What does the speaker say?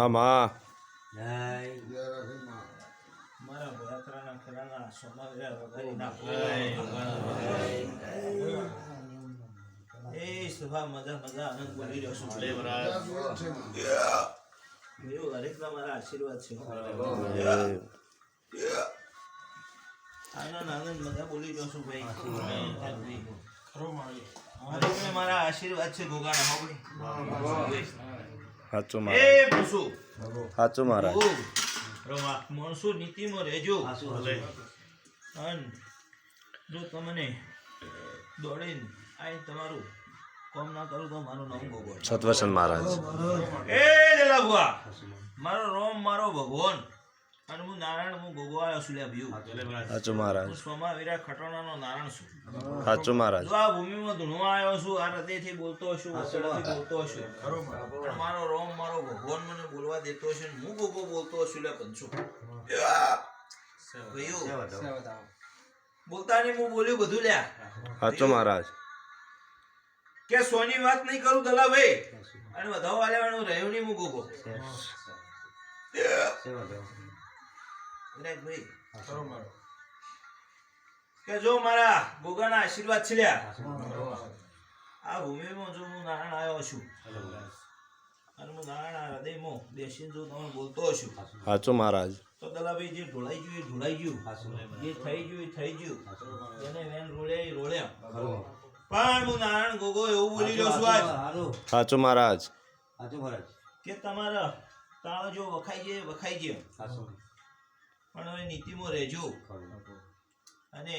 મામા મારા ભરાતરાના ખરાના સોનાવેરા વગાડીના એ સભા મજા મજા આનંદ બોલી રહ્યો છું એવું હરેકના મારા આશીર્વાદ છે આનંદ આનંદ મજા બોલી રહ્યો છું ભાઈ હરેકને મારા આશીર્વાદ છે ગોગાના હોબળી સાચું એ પૂછું સાચું મહારાજ માણસો નીતિમાં રહેજો અને જો તમને દોડીને આવીને તમારું કામ ના કરું તો મારું નામ ભગવાન સતવસન મહારાજ એ દેલા ભુવા મારો રોમ મારો ભગવાન અને હું નારાયણ હું ભગવા આવ્યો છું લે ભીયું સાચું મહારાજ હું સોમા વીરા ખટોણાનો નારાયણ છું સાચું મહારાજ જો આ ભૂમિમાં ધૂણવા આવ્યો છું આ હૃદયથી બોલતો છું વસડથી બોલતો છું પણ મારો રોમ મારો ભગવાન મને બોલવા દેતો છે ને હું ભગવો બોલતો છું લે પંચો બોલતા નહીં હું બોલ્યું બધું લ્યા સાચું મહારાજ કે સોની વાત નહીં કરું દલા ભાઈ અને વધાવ વાળવાનું રહ્યું નહીં હું ગોગો ભાઈ કે જો મારા ગોગાના આશીર્વાદ છે લ્યા આ ભૂમિમાં જો હું નારાયણ આવ્યો છું અને હું નારાયણ હૃદયમાં બેસીને જો તમે બોલતો હશું સાચું મહારાજ તો દલાભાઈ જે ઢોળાઈ ગયું એ ઢોળાઈ ગયું જે થઈ ગયું એ થઈ ગયું જેને વેન રોળ્યા એ રોળ્યા પણ હું નારાયણ ગોગો એવું બોલી રહ્યો છું આજ સાચું મહારાજ કે તમારા તાળ જો વખાઈ જાય પણ હવે નીતિમાં રહેજો અને